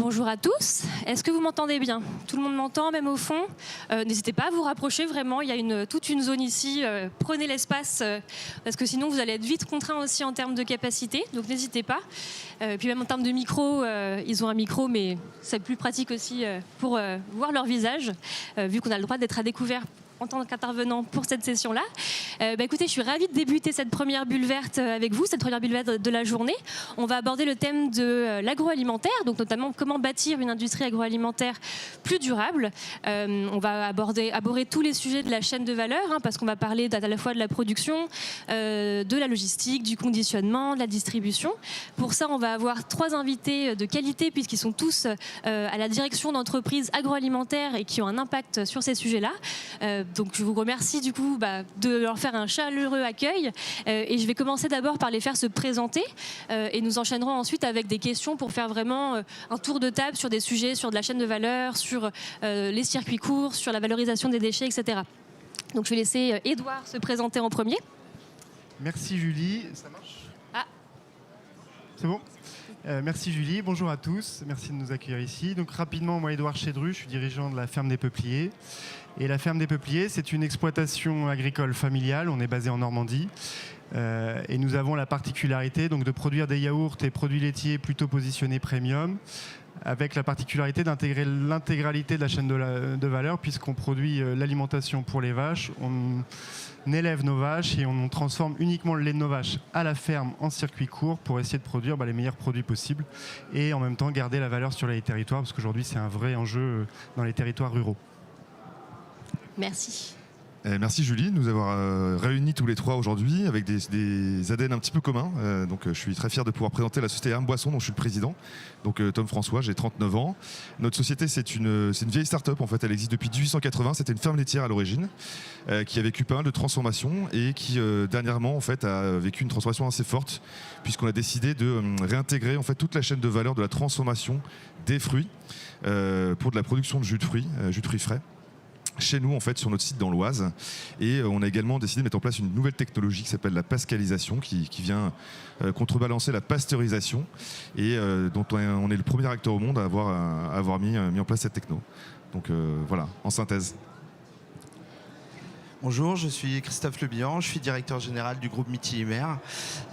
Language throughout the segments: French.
Bonjour à tous, est-ce que vous m'entendez bien? Tout le monde m'entend, même au fond? N'hésitez pas à vous rapprocher, vraiment, il y a toute une zone ici, prenez l'espace, parce que sinon vous allez être vite contraint aussi en termes de capacité, donc n'hésitez pas. Puis même en termes de micro, ils ont un micro, mais c'est plus pratique aussi pour voir leur visage, vu qu'on a le droit d'être à découvert en tant qu'intervenant pour cette session-là. Écoutez, je suis ravie de débuter cette première bulle verte avec vous, cette première bulle verte de la journée. On va aborder le thème de l'agroalimentaire, donc notamment comment bâtir une industrie agroalimentaire plus durable. On va aborder tous les sujets de la chaîne de valeur, parce qu'on va parler à la fois de la production, de la logistique, du conditionnement, de la distribution. Pour ça, on va avoir 3 invités de qualité, puisqu'ils sont tous à la direction d'entreprises agroalimentaires et qui ont un impact sur ces sujets-là. Donc je vous remercie du coup de leur faire un chaleureux accueil et je vais commencer d'abord par les faire se présenter et nous enchaînerons ensuite avec des questions pour faire vraiment un tour de table sur des sujets, sur de la chaîne de valeur, sur les circuits courts, sur la valorisation des déchets, etc. Donc je vais laisser Édouard se présenter en premier. Merci Julie, ça marche? Ah. C'est bon? Merci Julie, bonjour à tous, merci de nous accueillir ici. Donc rapidement, moi Édouard Chédru, je suis dirigeant de la ferme des Peupliers. Et la ferme des Peupliers, c'est une exploitation agricole familiale, on est basé en Normandie. Et nous avons la particularité donc, de produire des yaourts et produits laitiers plutôt positionnés premium, avec la particularité d'intégrer l'intégralité de la chaîne de valeur, puisqu'on produit l'alimentation pour les vaches, on élève nos vaches et on transforme uniquement le lait de nos vaches à la ferme en circuit court pour essayer de produire les meilleurs produits possibles et en même temps garder la valeur sur les territoires, parce qu'aujourd'hui c'est un vrai enjeu dans les territoires ruraux. Merci. Merci Julie de nous avoir réunis tous les trois aujourd'hui avec des ADN un petit peu communs. Donc je suis très fier de pouvoir présenter la société Hermes Boisson dont je suis le président. Donc Tom François, j'ai 39 ans. Notre société c'est une vieille start-up en fait, elle existe depuis 1880. C'était une ferme laitière à l'origine qui a vécu pas mal de transformations et qui dernièrement en fait a vécu une transformation assez forte puisqu'on a décidé de réintégrer en fait toute la chaîne de valeur de la transformation des fruits pour de la production de jus de fruits frais. Chez nous, en fait, sur notre site dans l'Oise. Et on a également décidé de mettre en place une nouvelle technologie qui s'appelle la pascalisation, qui vient contrebalancer la pasteurisation et dont on est le premier acteur au monde à avoir mis en place cette techno. Donc voilà, en synthèse. Bonjour, je suis Christophe Lebihan, je suis directeur général du groupe Mitilimer.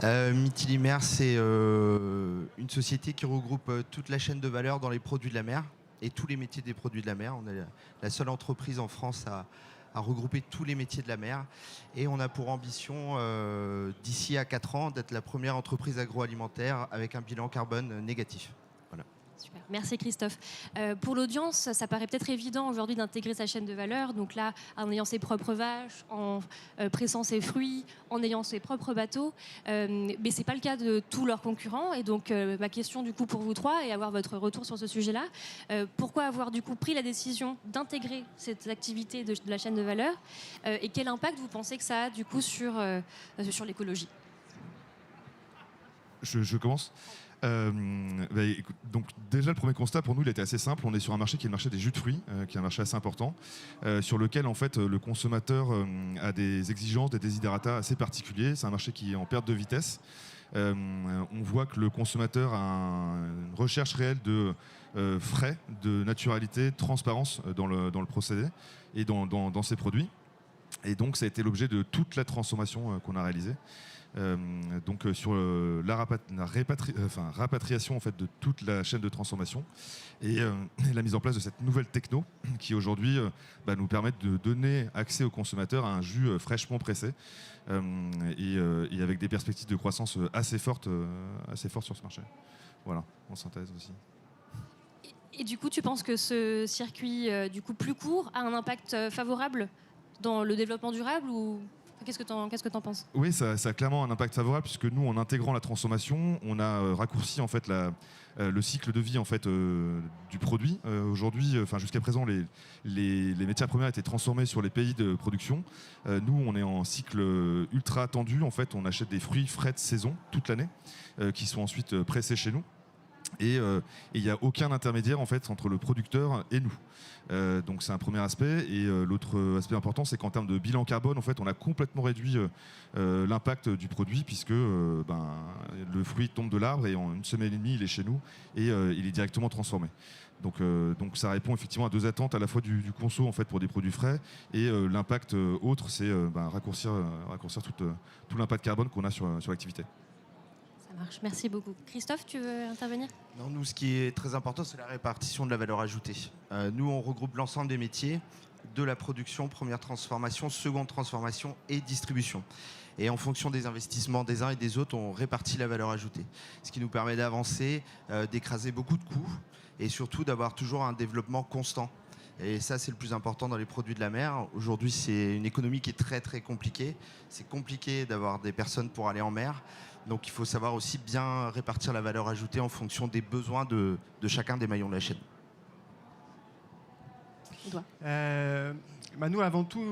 Mitilimer, c'est une société qui regroupe toute la chaîne de valeur dans les produits de la mer et tous les métiers des produits de la mer. On est la seule entreprise en France à regrouper tous les métiers de la mer. Et on a pour ambition, d'ici à 4 ans, d'être la première entreprise agroalimentaire avec un bilan carbone négatif. Voilà. Super. Merci Christophe. Pour l'audience, ça paraît peut-être évident aujourd'hui d'intégrer sa chaîne de valeur. Donc là, en ayant ses propres vaches, en pressant ses fruits, en ayant ses propres bateaux. Mais ce n'est pas le cas de tous leurs concurrents. Et donc ma question du coup pour vous trois et avoir votre retour sur ce sujet-là. Pourquoi avoir du coup pris la décision d'intégrer cette activité de la chaîne de valeur et quel impact vous pensez que ça a du coup sur l'écologie? Je commence. Écoute, donc déjà le premier constat pour nous il était assez simple. On est sur un marché qui est le marché des jus de fruits, qui est un marché assez important, sur lequel en fait le consommateur a des exigences, des desiderata assez particuliers. C'est un marché qui est en perte de vitesse. On voit que le consommateur a une recherche réelle de frais, de naturalité, de transparence dans le procédé et dans ses produits. Et donc ça a été l'objet de toute la transformation qu'on a réalisée. Donc sur la rapatriation en fait, de toute la chaîne de transformation et la mise en place de cette nouvelle techno qui aujourd'hui nous permet de donner accès aux consommateurs à un jus fraîchement pressé et avec des perspectives de croissance assez fortes sur ce marché. Voilà, en synthèse aussi. Et du coup, tu penses que ce circuit du coup plus court a un impact favorable dans le développement durable ou qu'est-ce que tu en penses? Oui, ça a clairement un impact favorable puisque nous, en intégrant la transformation, on a raccourci en fait le cycle de vie en fait du produit. Aujourd'hui, jusqu'à présent, les matières premières étaient transformées sur les pays de production. Nous, on est en cycle ultra tendu. En fait, on achète des fruits frais de saison toute l'année qui sont ensuite pressés chez nous. Et il n'y a aucun intermédiaire en fait entre le producteur et nous. Donc c'est un premier aspect. Et l'autre aspect important, c'est qu'en termes de bilan carbone, en fait, on a complètement réduit l'impact du produit puisque le fruit tombe de l'arbre et en une semaine et demie, il est chez nous et il est directement transformé. Donc ça répond effectivement à deux attentes, à la fois du conso en fait pour des produits frais et l'impact autre, c'est raccourcir tout l'impact carbone qu'on a sur l'activité. Ça marche, merci beaucoup. Christophe, tu veux intervenir ? Non, nous, ce qui est très important, c'est la répartition de la valeur ajoutée. Nous, on regroupe l'ensemble des métiers de la production, première transformation, seconde transformation et distribution. Et en fonction des investissements des uns et des autres, on répartit la valeur ajoutée. Ce qui nous permet d'avancer, d'écraser beaucoup de coûts et surtout d'avoir toujours un développement constant. Et ça, c'est le plus important dans les produits de la mer. Aujourd'hui, c'est une économie qui est très, très compliquée. C'est compliqué d'avoir des personnes pour aller en mer. Donc, il faut savoir aussi bien répartir la valeur ajoutée en fonction des besoins de chacun des maillons de la chaîne. Nous, avant tout,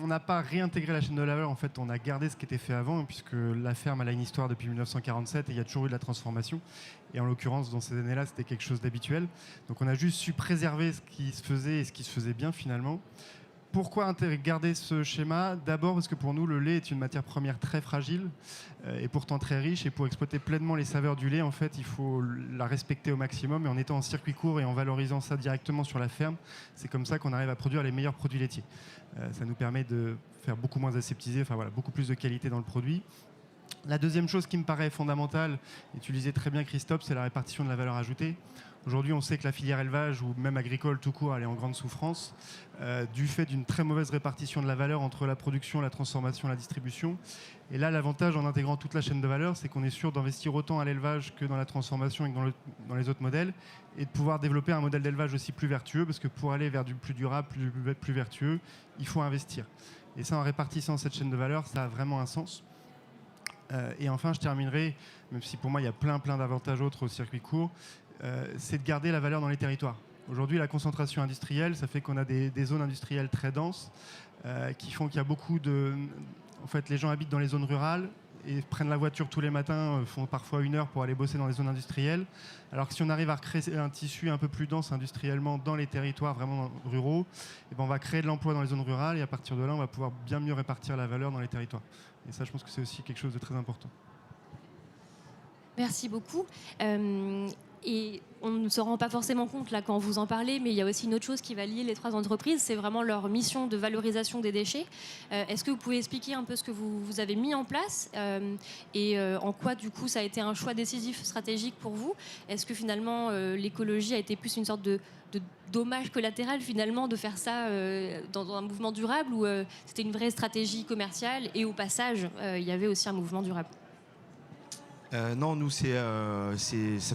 on n'a pas réintégré la chaîne de la valeur. En fait, on a gardé ce qui était fait avant, puisque la ferme elle a une histoire depuis 1947 et il y a toujours eu de la transformation. Et en l'occurrence, dans ces années-là, c'était quelque chose d'habituel. Donc, on a juste su préserver ce qui se faisait et ce qui se faisait bien finalement. Pourquoi garder ce schéma ? D'abord parce que pour nous, le lait est une matière première très fragile et pourtant très riche. Et pour exploiter pleinement les saveurs du lait, en fait, il faut la respecter au maximum. Et en étant en circuit court et en valorisant ça directement sur la ferme, c'est comme ça qu'on arrive à produire les meilleurs produits laitiers. Ça nous permet de faire beaucoup moins aseptisé, beaucoup plus de qualité dans le produit. La deuxième chose qui me paraît fondamentale, et tu le disais très bien Christophe, c'est la répartition de la valeur ajoutée. Aujourd'hui, on sait que la filière élevage ou même agricole tout court, elle est en grande souffrance du fait d'une très mauvaise répartition de la valeur entre la production, la transformation et la distribution. Et là, l'avantage en intégrant toute la chaîne de valeur, c'est qu'on est sûr d'investir autant à l'élevage que dans la transformation et que dans les autres modèles et de pouvoir développer un modèle d'élevage aussi plus vertueux parce que pour aller vers du plus durable, plus vertueux, il faut investir. Et ça, en répartissant cette chaîne de valeur, ça a vraiment un sens. Et enfin, je terminerai, même si pour moi, il y a plein d'avantages autres au circuit court, c'est de garder la valeur dans les territoires. Aujourd'hui, la concentration industrielle, ça fait qu'on a des zones industrielles très denses qui font qu'il y a beaucoup de... En fait, les gens habitent dans les zones rurales et prennent la voiture tous les matins, font parfois 1 heure pour aller bosser dans les zones industrielles. Alors que si on arrive à recréer un tissu un peu plus dense industriellement dans les territoires vraiment ruraux, et ben on va créer de l'emploi dans les zones rurales et à partir de là, on va pouvoir bien mieux répartir la valeur dans les territoires. Et ça, je pense que c'est aussi quelque chose de très important. Merci beaucoup. Et on ne se rend pas forcément compte là quand vous en parlez, mais il y a aussi une autre chose qui va lier les 3 entreprises, c'est vraiment leur mission de valorisation des déchets. Est-ce que vous pouvez expliquer un peu ce que vous avez mis en place et en quoi du coup ça a été un choix décisif stratégique pour vous ? Est-ce que finalement l'écologie a été plus une sorte de dommage collatéral finalement de faire ça dans un mouvement durable ou c'était une vraie stratégie commerciale et au passage il y avait aussi un mouvement durable ? Non, nous, ça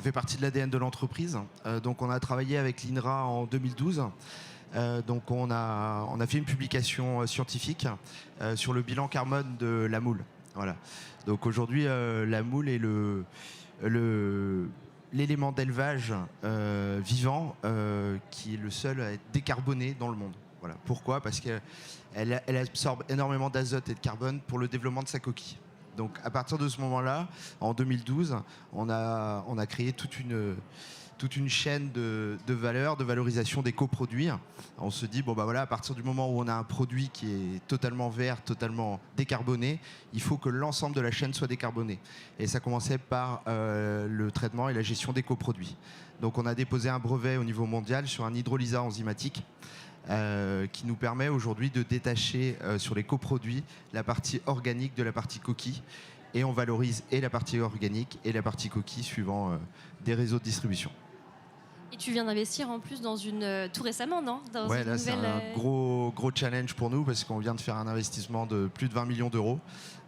fait partie de l'ADN de l'entreprise. Donc, on a travaillé avec l'INRA en 2012. Donc, on a fait une publication scientifique sur le bilan carbone de la moule. Voilà. Donc, aujourd'hui, la moule est l'élément d'élevage vivant qui est le seul à être décarboné dans le monde. Voilà. Pourquoi ? Parce qu'elle absorbe énormément d'azote et de carbone pour le développement de sa coquille. Donc à partir de ce moment-là, en 2012, on a créé toute une chaîne de valeur, de valorisation des coproduits. On se dit, à partir du moment où on a un produit qui est totalement vert, totalement décarboné, il faut que l'ensemble de la chaîne soit décarboné. Et ça commençait par le traitement et la gestion des coproduits. Donc on a déposé un brevet au niveau mondial sur un hydrolysat enzymatique qui nous permet aujourd'hui de détacher sur les coproduits la partie organique de la partie coquille. Et on valorise et la partie organique et la partie coquille suivant des réseaux de distribution. Et tu viens d'investir en plus dans tout récemment, non ? C'est un gros challenge pour nous parce qu'on vient de faire un investissement de plus de 20 millions d'euros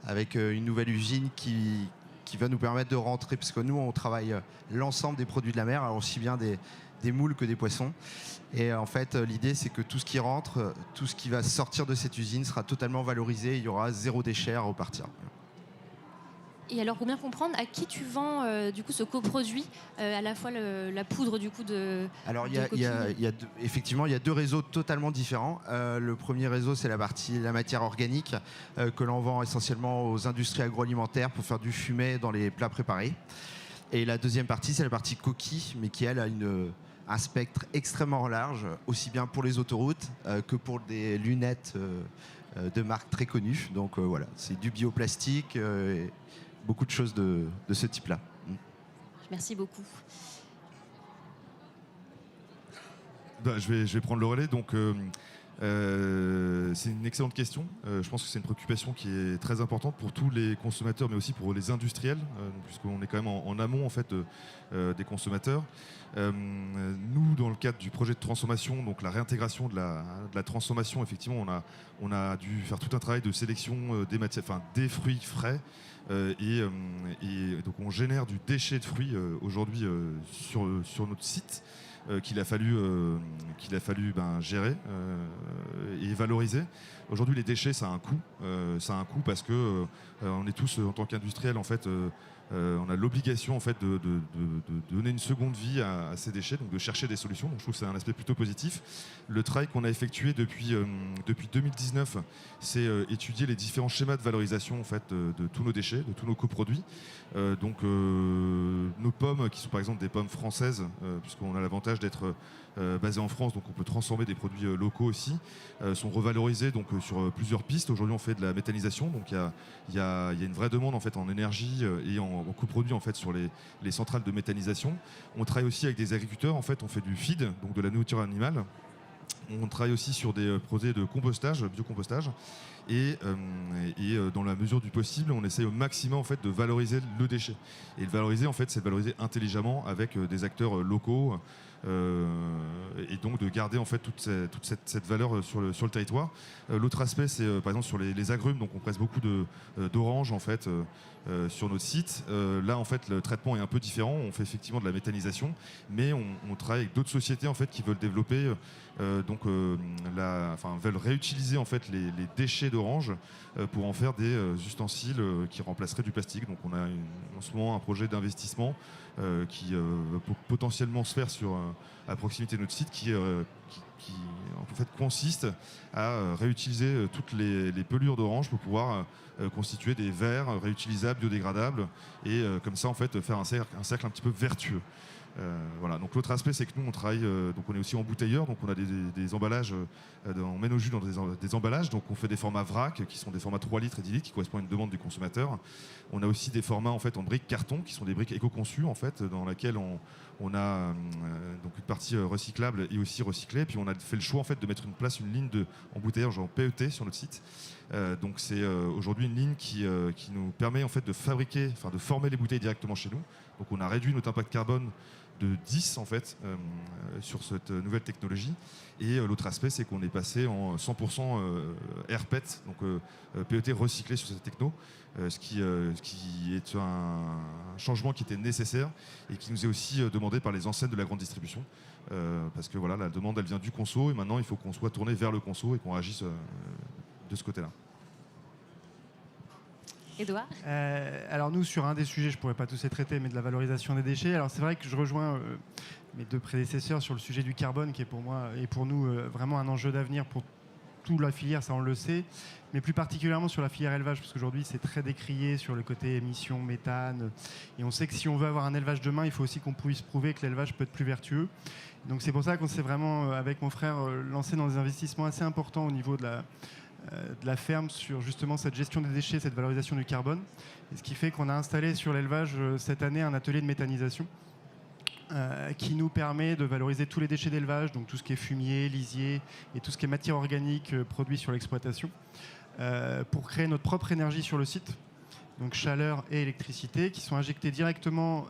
avec une nouvelle usine qui va nous permettre de rentrer, parce que nous, on travaille l'ensemble des produits de la mer, alors aussi bien des moules que des poissons. Et en fait, l'idée, c'est que tout ce qui rentre, tout ce qui va sortir de cette usine sera totalement valorisé. Il y aura 0 déchet à repartir. Et alors, pour bien comprendre, à qui tu vends du coup ce coproduit, à la fois la poudre du coup de. Alors, effectivement, il y a 2 réseaux totalement différents. Le premier réseau, c'est la matière organique que l'on vend essentiellement aux industries agroalimentaires pour faire du fumet dans les plats préparés. Et la deuxième partie, c'est la partie coquille, mais qui elle a un spectre extrêmement large, aussi bien pour les autoroutes que pour des lunettes de marques très connues. Donc voilà, c'est du bioplastique, et beaucoup de choses de ce type-là. Merci beaucoup. Je vais prendre le relais. Donc, c'est une excellente question. Je pense que c'est une préoccupation qui est très importante pour tous les consommateurs, mais aussi pour les industriels, puisqu'on est quand même en amont en fait des consommateurs. Nous, dans le cadre du projet de transformation, donc la réintégration de la transformation, effectivement, on a dû faire tout un travail de sélection des fruits frais. Et donc on génère du déchet de fruits aujourd'hui sur notre site. Qu'il a fallu gérer et valoriser. Aujourd'hui, les déchets, ça a un coût. Ça a un coût parce que on est tous, en tant qu'industriels, en fait, on a l'obligation en fait, de donner une seconde vie à ces déchets, donc de chercher des solutions. Donc, je trouve que c'est un aspect plutôt positif. Le travail qu'on a effectué depuis 2019, c'est étudier les différents schémas de valorisation en fait, de tous nos déchets, de tous nos coproduits. Donc nos pommes, qui sont par exemple des pommes françaises, puisqu'on a l'avantage d'être basé en France, donc on peut transformer des produits locaux aussi, sont revalorisés donc, sur plusieurs pistes. Aujourd'hui, on fait de la méthanisation, donc il y a une vraie demande en, fait, en énergie et en coproduits en fait, sur les centrales de méthanisation. On travaille aussi avec des agriculteurs, en fait, on fait du feed, donc de la nourriture animale. On travaille aussi sur des projets de compostage, biocompostage. Et dans la mesure du possible, on essaye au maximum en fait, de valoriser le déchet. Et le valoriser, en fait, c'est de valoriser intelligemment avec des acteurs locaux et donc de garder en fait, toute cette valeur sur le territoire. L'autre aspect, c'est par exemple sur les agrumes. Donc on presse beaucoup d'oranges en fait, sur notre site. Là, en fait, le traitement est un peu différent. On fait effectivement de la méthanisation, mais on travaille avec d'autres sociétés en fait, qui veulent développer, veulent réutiliser en fait, les déchets d'orange pour en faire des ustensiles qui remplaceraient du plastique. Donc on a en ce moment un projet d'investissement qui peut potentiellement se faire à proximité de notre site qui en fait consiste à réutiliser toutes les pelures d'orange pour pouvoir constituer des verres réutilisables, biodégradables et comme ça en fait faire un cercle un petit peu vertueux. Voilà. Donc l'autre aspect, c'est que nous on travaille, donc on est aussi embouteilleur, donc on a des emballages, on met nos jus dans des emballages, donc on fait des formats vrac qui sont des formats 3 litres et 10 litres qui correspondent à une demande du consommateur. On a aussi des formats en fait en briques carton qui sont des briques éco-conçues en fait, dans laquelle on a donc une partie recyclable et aussi recyclée. Puis on a fait le choix en fait de mettre une ligne d'embouteillage en PET sur notre site. Donc c'est aujourd'hui une ligne qui nous permet en fait de former les bouteilles directement chez nous. Donc on a réduit notre impact carbone de 10 en fait sur cette nouvelle technologie. Et l'autre aspect, c'est qu'on est passé en 100% RPET, donc PET recyclé sur cette techno, ce qui est un changement qui était nécessaire et qui nous est aussi demandé par les enseignes de la grande distribution. Parce que voilà, la demande, elle vient du conso et maintenant il faut qu'on soit tourné vers le conso et qu'on agisse de ce côté-là. Edouard ? Alors nous, sur un des sujets, je ne pourrais pas tous les traiter, mais de la valorisation des déchets, alors c'est vrai que je rejoins mes deux prédécesseurs sur le sujet du carbone, qui est pour moi et pour nous vraiment un enjeu d'avenir pour toute la filière, ça on le sait, mais plus particulièrement sur la filière élevage, parce qu'aujourd'hui c'est très décrié sur le côté émissions, méthane, et on sait que si on veut avoir un élevage demain, il faut aussi qu'on puisse prouver que l'élevage peut être plus vertueux. Donc c'est pour ça qu'on s'est vraiment, avec mon frère, lancé dans des investissements assez importants au niveau de la ferme sur justement cette gestion des déchets, cette valorisation du carbone. Et ce qui fait qu'on a installé sur l'élevage cette année un atelier de méthanisation qui nous permet de valoriser tous les déchets d'élevage, donc tout ce qui est fumier, lisier et tout ce qui est matière organique produit sur l'exploitation, pour créer notre propre énergie sur le site. Donc chaleur et électricité qui sont injectés directement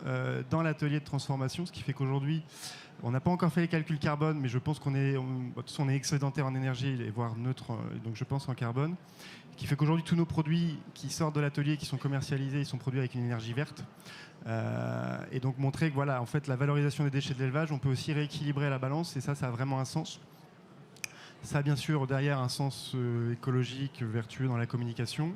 dans l'atelier de transformation, ce qui fait qu'aujourd'hui on n'a pas encore fait les calculs carbone, mais je pense qu'on est excédentaire en énergie, voire neutre, donc je pense en carbone. Ce qui fait qu'aujourd'hui, tous nos produits qui sortent de l'atelier, qui sont commercialisés, ils sont produits avec une énergie verte. Et donc montrer que voilà, en fait, la valorisation des déchets de l'élevage, on peut aussi rééquilibrer la balance, et ça a vraiment un sens. Ça a bien sûr derrière un sens écologique, vertueux dans la communication.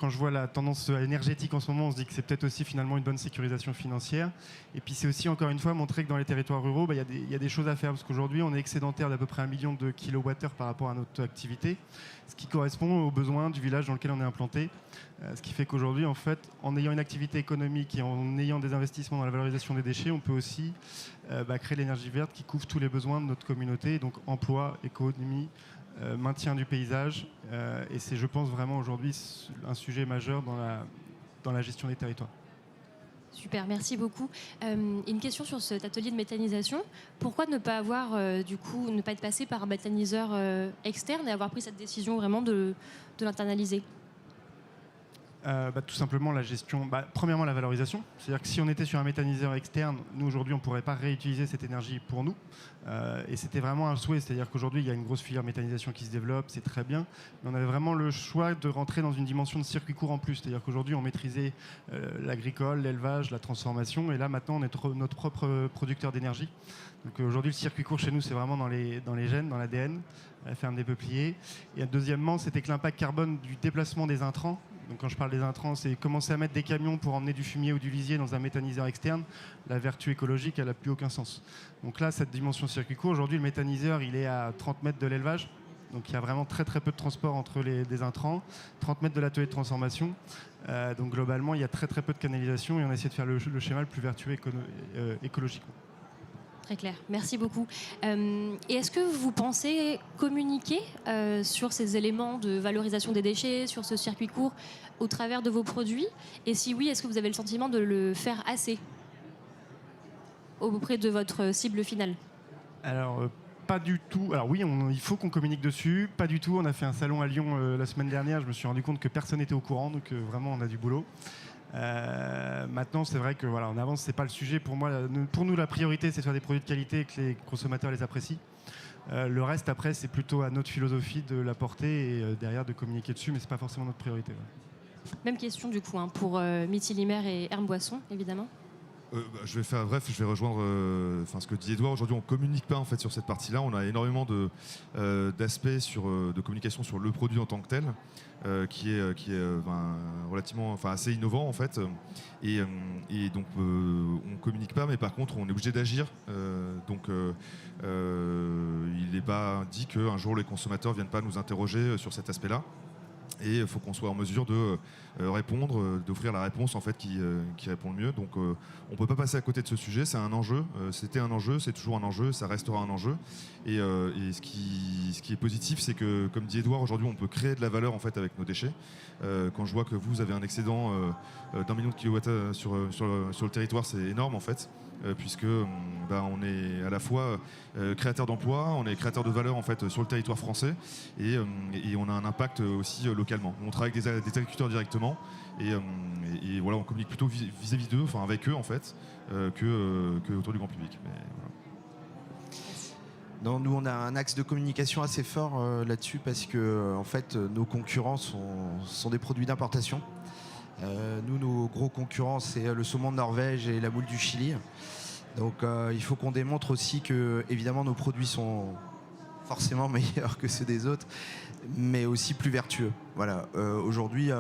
quand je vois la tendance énergétique en ce moment, on se dit que c'est peut-être aussi finalement une bonne sécurisation financière. Et puis c'est aussi encore une fois montrer que dans les territoires ruraux, il y a des choses à faire parce qu'aujourd'hui on est excédentaire d'à peu près 1 million de kilowattheures par rapport à notre activité, ce qui correspond aux besoins du village dans lequel on est implanté. Ce qui fait qu'aujourd'hui, en fait, en ayant une activité économique et en ayant des investissements dans la valorisation des déchets, on peut aussi créer l'énergie verte qui couvre tous les besoins de notre communauté, donc emploi, économie, maintien du paysage. Et c'est, je pense, vraiment aujourd'hui un sujet majeur dans la gestion des territoires. Super, merci beaucoup. Une question sur cet atelier de méthanisation. Pourquoi ne pas avoir, ne pas être passé par un méthaniseur externe et avoir pris cette décision vraiment de l'internaliser ? Tout simplement la gestion, premièrement la valorisation, c'est-à-dire que si on était sur un méthaniseur externe, nous aujourd'hui on ne pourrait pas réutiliser cette énergie pour nous, et c'était vraiment un souhait, c'est-à-dire qu'aujourd'hui il y a une grosse filière méthanisation qui se développe, c'est très bien, mais on avait vraiment le choix de rentrer dans une dimension de circuit court en plus, c'est-à-dire qu'aujourd'hui on maîtrisait l'agricole, l'élevage, la transformation, et là maintenant on est notre propre producteur d'énergie. Donc aujourd'hui le circuit court chez nous c'est vraiment dans les gènes, dans l'ADN, la ferme des peupliers. Et deuxièmement c'était que l'impact carbone du déplacement des intrants. Donc quand je parle des intrants, c'est commencer à mettre des camions pour emmener du fumier ou du lisier dans un méthaniseur externe. La vertu écologique, elle n'a plus aucun sens. Donc là, cette dimension circuit court, aujourd'hui, le méthaniseur, il est à 30 mètres de l'élevage. Donc il y a vraiment très très peu de transport entre des intrants, 30 mètres de l'atelier de transformation. Donc globalement, il y a très très peu de canalisation et on essaie de faire le schéma le plus vertueux écologiquement. Très clair, merci beaucoup. Et est-ce que vous pensez communiquer sur ces éléments de valorisation des déchets, sur ce circuit court, au travers de vos produits ? Et si oui, est-ce que vous avez le sentiment de le faire assez auprès de votre cible finale ? Alors, pas du tout. Alors oui, il faut qu'on communique dessus. Pas du tout. On a fait un salon à Lyon la semaine dernière. Je me suis rendu compte que personne n'était au courant, donc vraiment, on a du boulot. Maintenant, c'est vrai que voilà, en avance, c'est pas le sujet pour moi. Pour nous, la priorité, c'est de faire des produits de qualité et que les consommateurs les apprécient. Le reste, après, c'est plutôt à notre philosophie de l'apporter et derrière de communiquer dessus, mais c'est pas forcément notre priorité. Ouais. Même question du coup pour Mithilimer et Hermes Boisson, évidemment. Je vais faire bref, je vais rejoindre ce que dit Edouard. Aujourd'hui, on ne communique pas en fait sur cette partie-là. On a énormément d'aspects de communication sur le produit en tant que tel, qui est relativement, assez innovant en fait. Et donc, on ne communique pas, mais par contre, on est obligé d'agir. Il n'est pas dit qu'un jour les consommateurs ne viennent pas nous interroger sur cet aspect-là. Et il faut qu'on soit en mesure de répondre, d'offrir la réponse en fait qui répond le mieux. Donc on ne peut pas passer à côté de ce sujet, c'est un enjeu, c'était un enjeu, c'est toujours un enjeu, ça restera un enjeu. Et ce qui est positif, c'est que, comme dit Edouard, aujourd'hui on peut créer de la valeur en fait avec nos déchets. Quand je vois que vous avez un excédent d'1 million de kilowatts sur le territoire, c'est énorme en fait. Puisque on est à la fois créateur d'emplois, on est créateur de valeur en fait sur le territoire français et on a un impact aussi localement. On travaille avec des agriculteurs directement et voilà, on communique plutôt vis-à-vis d'eux, avec eux en fait, que autour du grand public. Mais, voilà. Non, nous on a un axe de communication assez fort là-dessus parce que en fait nos concurrents sont des produits d'importation. Nous, nos gros concurrents, c'est le saumon de Norvège et la moule du Chili. Donc, il faut qu'on démontre aussi que, évidemment, nos produits sont forcément meilleurs que ceux des autres, mais aussi plus vertueux. Voilà. Aujourd'hui,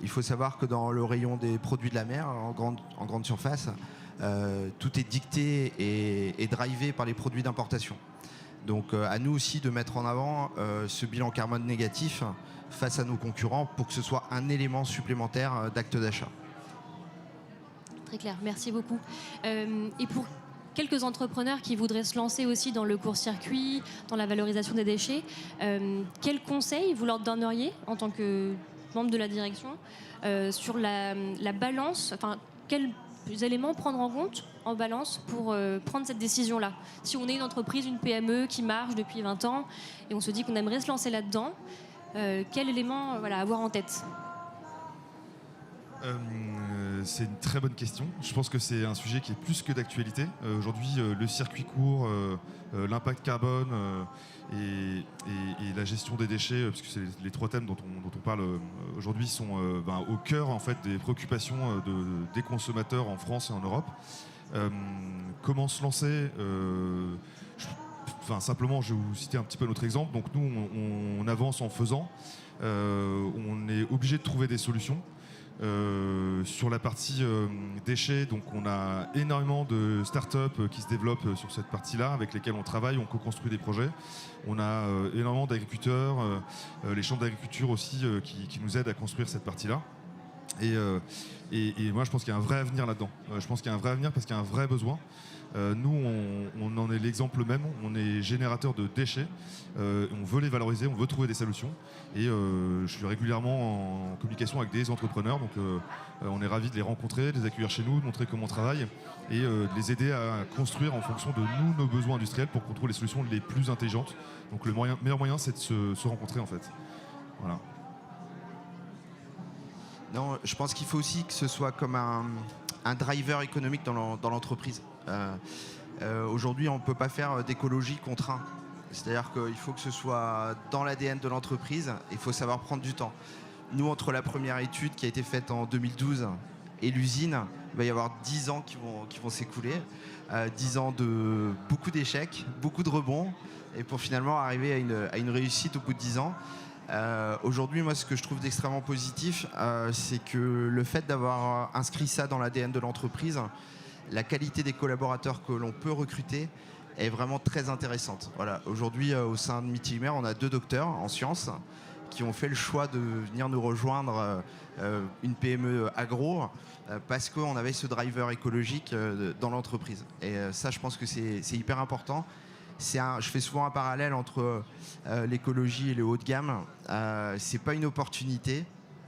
il faut savoir que dans le rayon des produits de la mer, en grande surface, tout est dicté et drivé par les produits d'importation. Donc, à nous aussi de mettre en avant ce bilan carbone négatif face à nos concurrents pour que ce soit un élément supplémentaire d'acte d'achat. Très clair, merci beaucoup. Et pour quelques entrepreneurs qui voudraient se lancer aussi dans le court-circuit, dans la valorisation des déchets, quels conseils vous leur donneriez en tant que membre de la direction sur la balance, quels éléments prendre en compte en balance pour prendre cette décision-là ? Si on est une entreprise, une PME qui marche depuis 20 ans et on se dit qu'on aimerait se lancer là-dedans, quel élément avoir en tête ? C'est une très bonne question. Je pense que c'est un sujet qui est plus que d'actualité. Aujourd'hui, le circuit court, l'impact carbone et la gestion des déchets, parce que c'est les trois thèmes dont on parle aujourd'hui, sont au cœur en fait, des préoccupations des consommateurs en France et en Europe. Comment se lancer simplement, je vais vous citer un petit peu notre exemple. Donc nous, on avance en faisant. on est obligé de trouver des solutions. Sur la partie déchets, donc on a énormément de startups qui se développent sur cette partie-là, avec lesquelles on travaille, on co-construit des projets. On a énormément d'agriculteurs, les chambres d'agriculture aussi qui nous aident à construire cette partie-là. Et moi, je pense qu'il y a un vrai avenir là-dedans. Je pense qu'il y a un vrai avenir parce qu'il y a un vrai besoin. Nous, on en est l'exemple même. On est générateur de déchets. On veut les valoriser, on veut trouver des solutions. Et je suis régulièrement en communication avec des entrepreneurs. Donc, on est ravis de les rencontrer, de les accueillir chez nous, de montrer comment on travaille et de les aider à construire en fonction de nous, nos besoins industriels pour qu'on trouve les solutions les plus intelligentes. Donc, le meilleur moyen, c'est de se rencontrer en fait. Voilà. Non, je pense qu'il faut aussi que ce soit comme un driver économique dans l'entreprise. Aujourd'hui, on ne peut pas faire d'écologie contraint. C'est-à-dire qu'il faut que ce soit dans l'ADN de l'entreprise. Il faut savoir prendre du temps. Nous, entre la première étude qui a été faite en 2012 et l'usine, il va y avoir 10 ans qui vont s'écouler. 10 ans de beaucoup d'échecs, beaucoup de rebonds, et pour finalement arriver à une réussite au bout de 10 ans. Aujourd'hui, moi, ce que je trouve d'extrêmement positif, c'est que le fait d'avoir inscrit ça dans l'ADN de l'entreprise, la qualité des collaborateurs que l'on peut recruter est vraiment très intéressante. Voilà. Aujourd'hui, au sein de Mitimer, on a 2 docteurs en sciences qui ont fait le choix de venir nous rejoindre une PME agro parce qu'on avait ce driver écologique dans l'entreprise. Et ça, je pense que c'est hyper important. Je fais souvent un parallèle entre l'écologie et le haut de gamme. C'est pas une opportunité.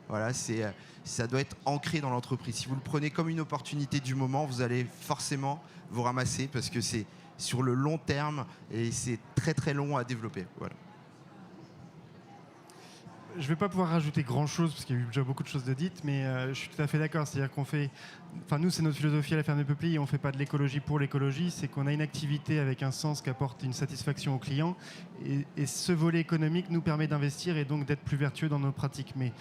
Voilà, ça doit être ancré dans l'entreprise. Si vous le prenez comme une opportunité du moment, vous allez forcément vous ramasser parce que c'est sur le long terme et c'est très très long à développer. Voilà. Je ne vais pas pouvoir rajouter grand-chose parce qu'il y a eu déjà beaucoup de choses de dites, mais je suis tout à fait d'accord. C'est-à-dire qu'on fait... Enfin, nous, c'est notre philosophie à la ferme des peupliers. On ne fait pas de l'écologie pour l'écologie. C'est qu'on a une activité avec un sens qui apporte une satisfaction aux clients. Et ce volet économique nous permet d'investir et donc d'être plus vertueux dans nos pratiques. Mais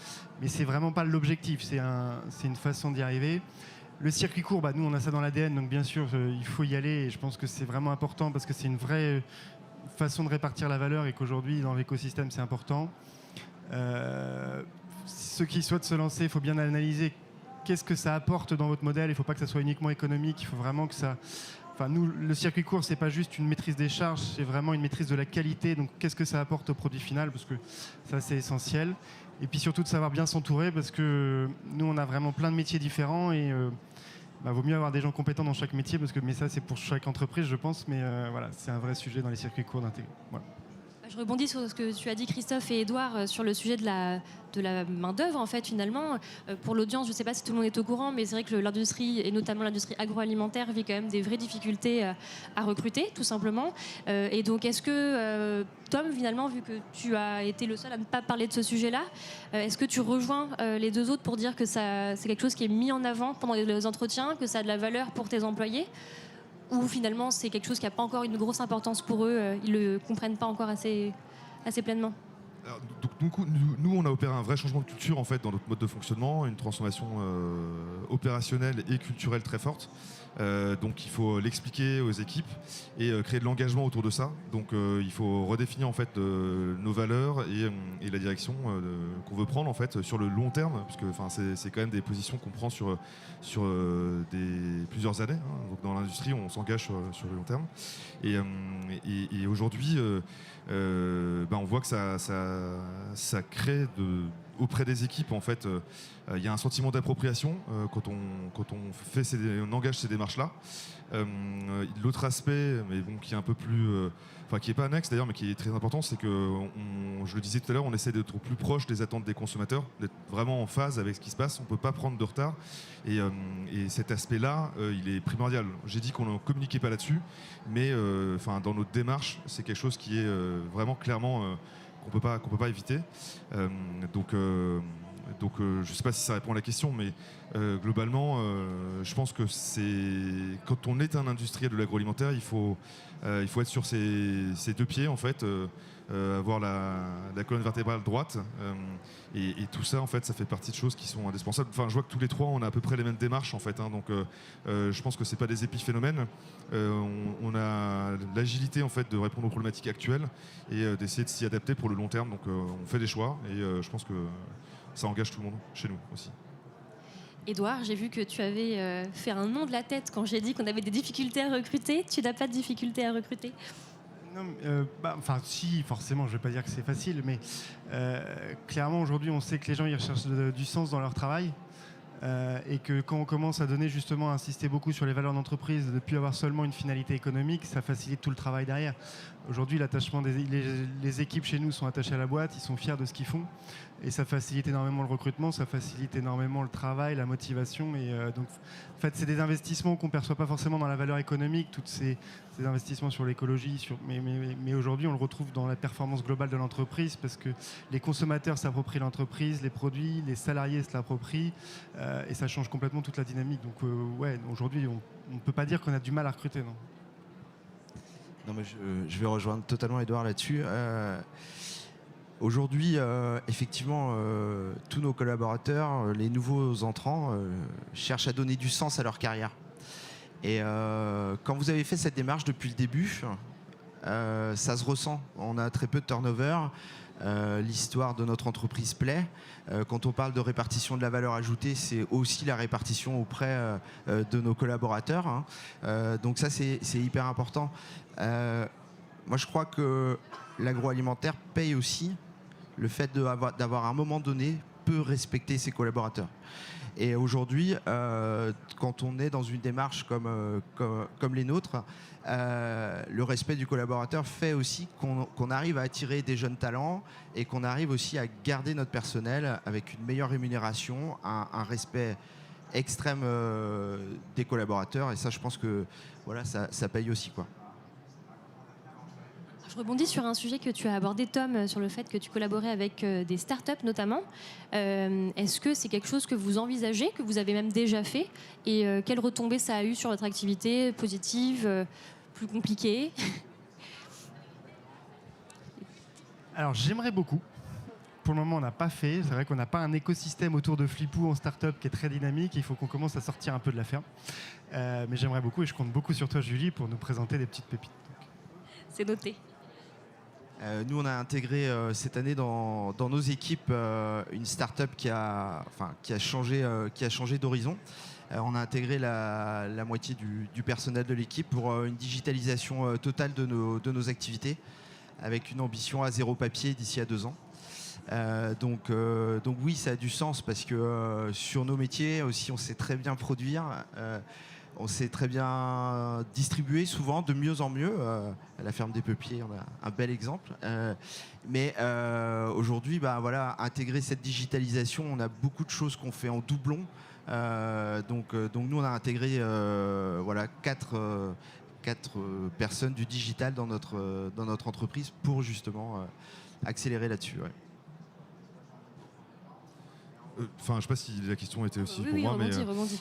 ce n'est vraiment pas l'objectif. C'est une façon d'y arriver. Le circuit court, nous, on a ça dans l'ADN. Donc, bien sûr, il faut y aller. Et je pense que c'est vraiment important parce que c'est une vraie façon de répartir la valeur et qu'aujourd'hui, dans l'écosystème, c'est important. Ceux qui souhaitent se lancer, il faut bien analyser qu'est-ce que ça apporte dans votre modèle. Il ne faut pas que ça soit uniquement économique. Il faut vraiment que ça... Enfin, nous, le circuit court, c'est pas juste une maîtrise des charges, c'est vraiment une maîtrise de la qualité. Donc, qu'est-ce que ça apporte au produit final? Parce que ça, c'est essentiel. Et puis surtout de savoir bien s'entourer, parce que nous, on a vraiment plein de métiers différents et vaut mieux avoir des gens compétents dans chaque métier, mais ça, c'est pour chaque entreprise, je pense. Mais voilà, c'est un vrai sujet dans les circuits courts d'intégrer. Voilà. Je rebondis sur ce que tu as dit, Christophe et Édouard, sur le sujet de la main-d'œuvre, en fait, finalement. Pour l'audience, je ne sais pas si tout le monde est au courant, mais c'est vrai que l'industrie, et notamment l'industrie agroalimentaire, vit quand même des vraies difficultés à recruter, tout simplement. Et donc, est-ce que, Tom, finalement, vu que tu as été le seul à ne pas parler de ce sujet-là, est-ce que tu rejoins les 2 autres pour dire que c'est quelque chose qui est mis en avant pendant les entretiens, que ça a de la valeur pour tes employés ? Ou finalement c'est quelque chose qui n'a pas encore une grosse importance pour eux, ils ne le comprennent pas encore assez pleinement? Alors, donc, nous, on a opéré un vrai changement de culture en fait dans notre mode de fonctionnement, une transformation opérationnelle et culturelle très forte. Donc il faut l'expliquer aux équipes et créer de l'engagement autour de ça. Donc il faut redéfinir en fait nos valeurs et la direction qu'on veut prendre en fait sur le long terme, parce que c'est quand même des positions qu'on prend sur plusieurs années. Hein. Donc dans l'industrie, on s'engage sur le long terme. Et aujourd'hui, on voit que ça crée auprès des équipes en fait. Il y a un sentiment d'appropriation quand on engage ces démarches-là. L'autre aspect, mais bon, qui est un peu plus, qui n'est pas annexe d'ailleurs, mais qui est très important, c'est que, je le disais tout à l'heure, on essaie d'être au plus proche des attentes des consommateurs, d'être vraiment en phase avec ce qui se passe. On ne peut pas prendre de retard. Et cet aspect-là, il est primordial. J'ai dit qu'on ne communiquait pas là-dessus, mais dans notre démarche, c'est quelque chose qui est vraiment clairement qu'on peut pas éviter. donc je ne sais pas si ça répond à la question, mais globalement, je pense que quand on est un industriel de l'agroalimentaire, il faut être sur ses deux pieds en fait. Avoir la colonne vertébrale droite et tout ça en fait ça fait partie de choses qui sont indispensables. Enfin, je vois que tous les trois on a à peu près les mêmes démarches en fait, hein, donc je pense que c'est pas des épiphénomènes. On a l'agilité en fait de répondre aux problématiques actuelles et d'essayer de s'y adapter pour le long terme, donc on fait des choix et je pense que ça engage tout le monde chez nous aussi. Édouard, j'ai vu que tu avais fait un nom de la tête quand j'ai dit qu'on avait des difficultés à recruter. Tu n'as pas de difficultés à recruter? Non, enfin, si, forcément, je ne vais pas dire que c'est facile, mais clairement, aujourd'hui, on sait que les gens ils recherchent du sens dans leur travail et que quand on commence à donner justement, à insister beaucoup sur les valeurs d'entreprise, de ne plus avoir seulement une finalité économique, ça facilite tout le travail derrière. Aujourd'hui, l'attachement les équipes chez nous sont attachées à la boîte, ils sont fiers de ce qu'ils font et ça facilite énormément le recrutement, ça facilite énormément le travail, la motivation et donc en fait, c'est des investissements qu'on ne perçoit pas forcément dans la valeur économique, tous ces investissements sur l'écologie, mais aujourd'hui, on le retrouve dans la performance globale de l'entreprise parce que les consommateurs s'approprient l'entreprise, les produits, les salariés se l'approprient et ça change complètement toute la dynamique. Donc ouais, aujourd'hui, on ne peut pas dire qu'on a du mal à recruter, non. Non, mais je vais rejoindre totalement Edouard là-dessus. Aujourd'hui, effectivement, tous nos collaborateurs, les nouveaux entrants, cherchent à donner du sens à leur carrière. Et quand vous avez fait cette démarche depuis le début, ça se ressent. On a très peu de turnover. L'histoire de notre entreprise plaît. Quand on parle de répartition de la valeur ajoutée, c'est aussi la répartition auprès de nos collaborateurs, hein. Donc ça, c'est hyper important. Moi, je crois que l'agroalimentaire paye aussi le fait d'avoir à un moment donné peut respecter ses collaborateurs. Et aujourd'hui, quand on est dans une démarche comme les nôtres, le respect du collaborateur fait aussi qu'on arrive à attirer des jeunes talents et qu'on arrive aussi à garder notre personnel avec une meilleure rémunération, un respect extrême des collaborateurs. Et ça, je pense que voilà, ça paye aussi, quoi. Je rebondis sur un sujet que tu as abordé, Tom, sur le fait que tu collaborais avec des startups notamment. Est-ce que c'est quelque chose que vous envisagez, que vous avez même déjà fait? Et quelles retombées ça a eu sur votre activité? Positive, plus compliquée? Alors j'aimerais beaucoup. Pour le moment, on n'a pas fait. C'est vrai qu'on n'a pas un écosystème autour de Flipoo en start-up qui est très dynamique. Il faut qu'on commence à sortir un peu de la ferme. Mais j'aimerais beaucoup et je compte beaucoup sur toi, Julie, pour nous présenter des petites pépites. C'est noté. Nous, on a intégré cette année dans nos équipes une start-up qui a changé d'horizon. On a intégré la moitié du personnel de l'équipe pour une digitalisation totale de nos activités, avec une ambition à zéro papier d'ici à 2 ans. Donc oui, ça a du sens parce que sur nos métiers aussi, on sait très bien produire. On sait très bien distribuer, souvent de mieux en mieux. À la ferme des Peupliers, on a un bel exemple. Mais aujourd'hui, voilà, intégrer cette digitalisation, on a beaucoup de choses qu'on fait en doublon. Donc nous, on a intégré voilà, 4 personnes du digital dans notre entreprise pour justement accélérer là-dessus. Ouais. Enfin, je ne sais pas si la question était aussi pour oui, moi, rebondis.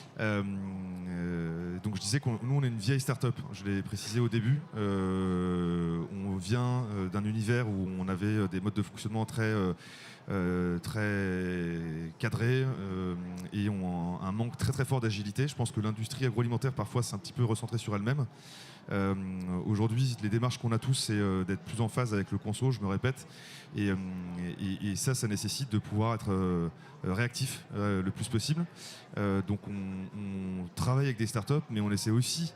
Donc je disais que nous on est une vieille start-up, je l'ai précisé au début. On vient d'un univers où on avait des modes de fonctionnement très cadrés et ont un manque très très fort d'agilité. Je pense que l'industrie agroalimentaire parfois c'est un petit peu recentrée sur elle-même. Aujourd'hui, les démarches qu'on a tous, c'est d'être plus en phase avec le conso, je me répète, et ça nécessite de pouvoir être réactif le plus possible. Donc on travaille avec des startups, mais on essaie aussi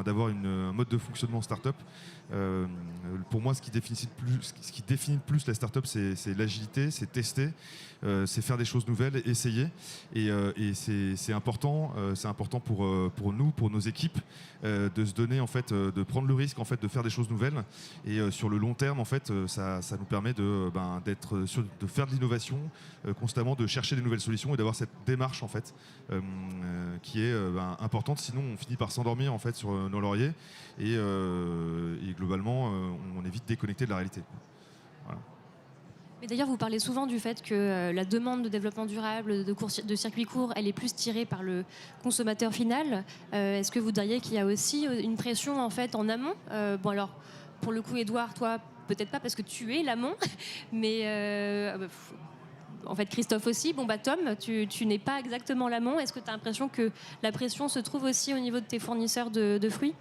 d'avoir un mode de fonctionnement startup. Pour moi, ce qui définit le plus la startup, c'est l'agilité, c'est tester, c'est faire des choses nouvelles, essayer, et c'est important pour nous, pour nos équipes, de se donner en fait, de prendre le risque en fait de faire des choses nouvelles, et sur le long terme en fait, ça nous permet de faire de l'innovation constamment, de chercher des nouvelles solutions et d'avoir cette démarche en fait qui est importante. Sinon, on finit par s'endormir en fait sur nos lauriers et globalement, on est vite déconnecté de la réalité. Voilà. Mais d'ailleurs, vous parlez souvent du fait que la demande de développement durable, de circuits courts, elle est plus tirée par le consommateur final. Est-ce que vous diriez qu'il y a aussi une pression en fait en amont? Bon alors, pour le coup, Édouard, toi, peut-être pas parce que tu es l'amont, mais en fait, Christophe aussi. Bon, bah Tom, tu n'es pas exactement l'amont. Est-ce que tu as l'impression que la pression se trouve aussi au niveau de tes fournisseurs de fruits?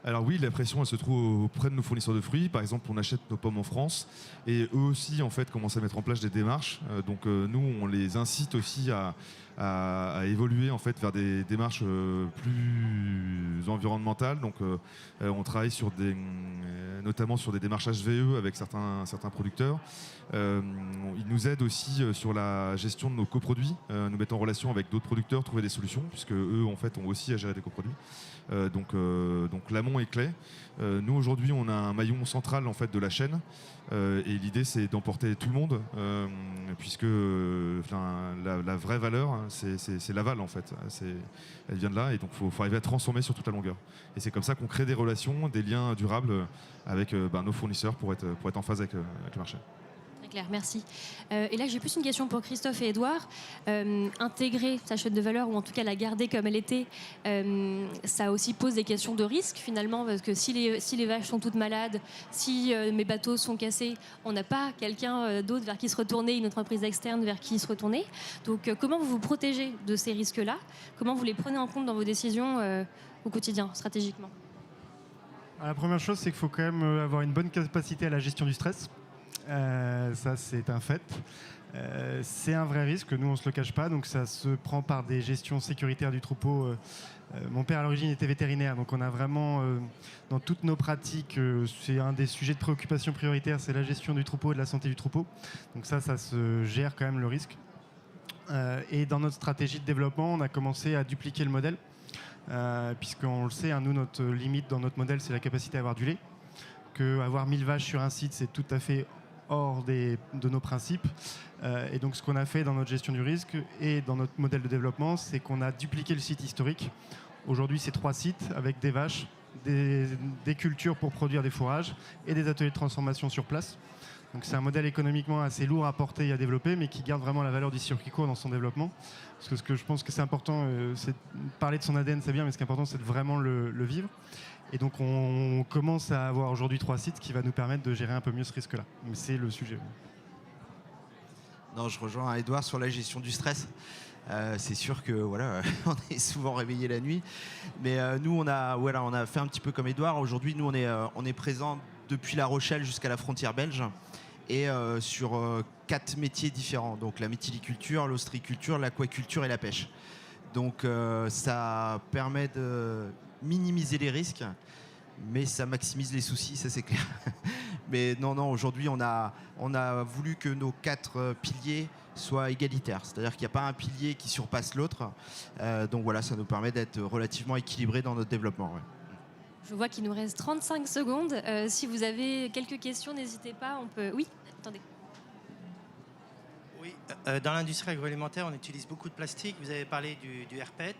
Alors oui, la pression, elle se trouve auprès de nos fournisseurs de fruits. Par exemple, on achète nos pommes en France et eux aussi, en fait, commencent à mettre en place des démarches. Donc nous, on les incite aussi à évoluer en fait vers des démarches plus environnementales. Donc on travaille notamment sur des démarches HVE avec certains producteurs. Ils nous aident aussi sur la gestion de nos coproduits, nous mettent en relation avec d'autres producteurs, trouver des solutions, puisque eux en fait ont aussi à gérer des coproduits. Donc l'amont est clé. Nous aujourd'hui on a un maillon central en fait de la chaîne et l'idée c'est d'emporter tout le monde puisque la vraie valeur c'est l'aval en fait. Elle vient de là et donc faut arriver à transformer sur toute la longueur. Et c'est comme ça qu'on crée des relations, des liens durables avec nos fournisseurs pour être en phase avec le marché. Claire, merci. Et là, j'ai plus une question pour Christophe et Édouard. Intégrer sa chaîne de valeur, ou en tout cas la garder comme elle était, ça aussi pose des questions de risque finalement, parce que si les vaches sont toutes malades, si mes bateaux sont cassés, on n'a pas quelqu'un d'autre vers qui se retourner, une entreprise externe vers qui se retourner. Donc comment vous vous protégez de ces risques-là? Comment vous les prenez en compte dans vos décisions au quotidien, stratégiquement? La première chose, c'est qu'il faut quand même avoir une bonne capacité à la gestion du stress. Ça, c'est un fait. C'est un vrai risque, nous on ne se le cache pas, donc ça se prend par des gestions sécuritaires du troupeau. Mon père à l'origine était vétérinaire, donc on a vraiment dans toutes nos pratiques, c'est un des sujets de préoccupation prioritaire, c'est la gestion du troupeau et de la santé du troupeau. Donc ça se gère quand même le risque. Et dans notre stratégie de développement, on a commencé à dupliquer le modèle, puisqu'on le sait, nous notre limite dans notre modèle c'est la capacité à avoir du lait. Avoir 1000 vaches sur un site, c'est tout à fait hors de nos principes. Et donc ce qu'on a fait dans notre gestion du risque et dans notre modèle de développement, c'est qu'on a dupliqué le site historique. Aujourd'hui, c'est 3 sites avec des vaches, des cultures pour produire des fourrages et des ateliers de transformation sur place. Donc c'est un modèle économiquement assez lourd à porter et à développer, mais qui garde vraiment la valeur du circuit court dans son développement. Parce que ce que je pense que c'est important, c'est parler de son ADN, c'est bien, mais ce qui est important, c'est de vraiment le vivre. Et donc on commence à avoir aujourd'hui 3 sites qui va nous permettre de gérer un peu mieux ce risque-là. Mais c'est le sujet. Non, je rejoins Édouard sur la gestion du stress. C'est sûr que voilà, on est souvent réveillé la nuit. Mais nous, on a fait un petit peu comme Édouard. Aujourd'hui, nous, on est présent depuis La Rochelle jusqu'à la frontière belge. Et sur 4 métiers différents. Donc la méthyliculture, l'ostréiculture, l'aquaculture et la pêche. Donc ça permet de minimiser les risques, mais ça maximise les soucis, ça c'est clair. Mais non, aujourd'hui on a voulu que nos 4 piliers soient égalitaires, c'est-à-dire qu'il n'y a pas un pilier qui surpasse l'autre. Donc voilà, ça nous permet d'être relativement équilibrés dans notre développement. Ouais. Je vois qu'il nous reste 35 secondes. Si vous avez quelques questions, n'hésitez pas. On peut. Oui, attendez. Oui, dans l'industrie agroalimentaire, on utilise beaucoup de plastique. Vous avez parlé du RPET.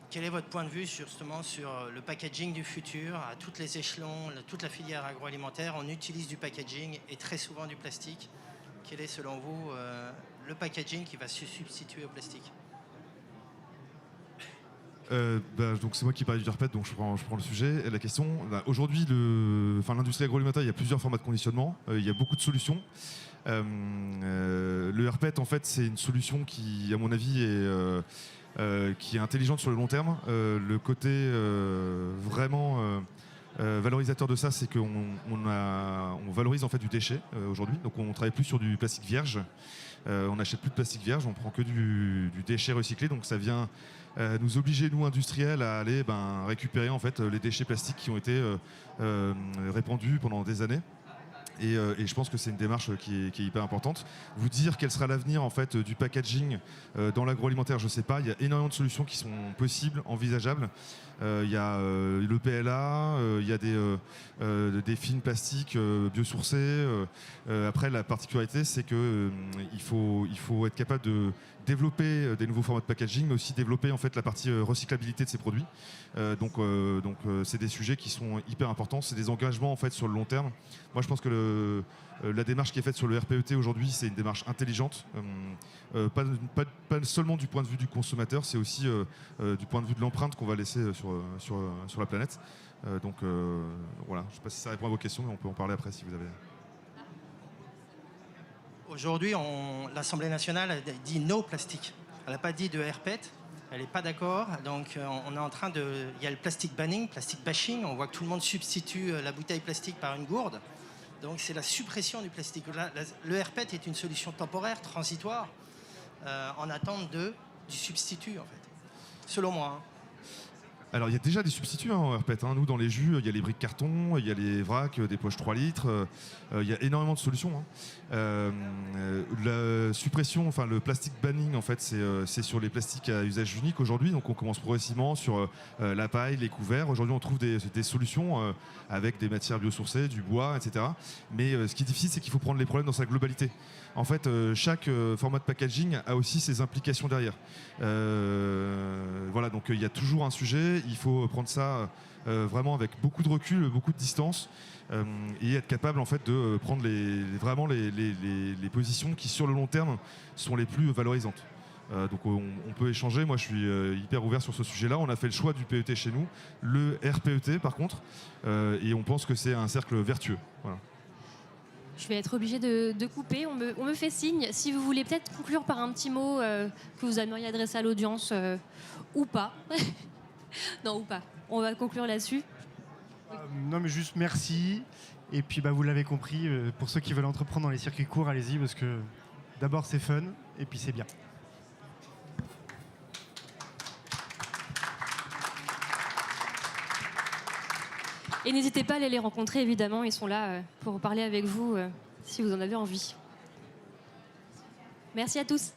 Quel est votre point de vue justement sur le packaging du futur à tous les échelons, toute la filière agroalimentaire? On utilise du packaging et très souvent du plastique. Quel est selon vous le packaging qui va se substituer au plastique? Donc c'est moi qui parlais du RPET, donc je prends le sujet. La question, aujourd'hui, l'industrie agroalimentaire, il y a plusieurs formats de conditionnement, il y a beaucoup de solutions. Le RPET, en fait, c'est une solution qui, à mon avis, qui est intelligente sur le long terme. Le côté vraiment valorisateur de ça, c'est qu'on valorise en fait du déchet aujourd'hui. Donc on travaille plus sur du plastique vierge. On n'achète plus de plastique vierge, on prend que du déchet recyclé. Donc ça vient nous obliger, nous industriels, à aller récupérer en fait les déchets plastiques qui ont été répandus pendant des années. Et je pense que c'est une démarche qui est hyper importante. Vous dire quel sera l'avenir en fait du packaging dans l'agroalimentaire, je ne sais pas. Il y a énormément de solutions qui sont possibles, envisageables. Il y a le PLA, il y a des films plastiques biosourcés. Après, la particularité, c'est qu'il faut être capable de développer des nouveaux formats de packaging, mais aussi développer en fait la partie recyclabilité de ces produits. Donc c'est des sujets qui sont hyper importants. C'est des engagements en fait sur le long terme. Moi, je pense que la démarche qui est faite sur le RPET aujourd'hui, c'est une démarche intelligente, pas seulement du point de vue du consommateur, c'est aussi du point de vue de l'empreinte qu'on va laisser sur la planète. Donc voilà, je ne sais pas si ça répond à vos questions, mais on peut en parler après si vous avez... Aujourd'hui, l'Assemblée nationale a dit no plastique. Elle n'a pas dit de RPET. Elle n'est pas d'accord. Donc, on est en train de... Il y a le plastic banning, plastic bashing. On voit que tout le monde substitue la bouteille plastique par une gourde. Donc, c'est la suppression du plastique. Le RPET est une solution temporaire, transitoire, en attente du substitut, en fait. Selon moi. Hein. Alors, il y a déjà des substituts en RPET. Nous, dans les jus, il y a les briques carton, il y a les vracs, des poches 3 litres. Il y a énormément de solutions. La suppression, enfin le plastic banning, en fait, c'est sur les plastiques à usage unique aujourd'hui. Donc, on commence progressivement sur la paille, les couverts. Aujourd'hui, on trouve des solutions avec des matières biosourcées, du bois, etc. Mais ce qui est difficile, c'est qu'il faut prendre les problèmes dans sa globalité. En fait, chaque format de packaging a aussi ses implications derrière. Voilà, donc il y a toujours un sujet. Il faut prendre ça vraiment avec beaucoup de recul, beaucoup de distance, et être capable en fait de prendre vraiment les positions qui sur le long terme sont les plus valorisantes. Donc on peut échanger. Moi, je suis hyper ouvert sur ce sujet-là. On a fait le choix du PET chez nous, le RPET par contre, et on pense que c'est un cercle vertueux. Voilà. Je vais être obligée de couper. On me fait signe. Si vous voulez peut-être conclure par un petit mot que vous aimeriez adresser à l'audience, ou pas. Non, ou pas. On va conclure là-dessus. Non, mais juste merci. Et puis, vous l'avez compris, pour ceux qui veulent entreprendre dans les circuits courts, allez-y, parce que d'abord, c'est fun, et puis c'est bien. Et n'hésitez pas à aller les rencontrer, évidemment. Ils sont là pour parler avec vous si vous en avez envie. Merci à tous.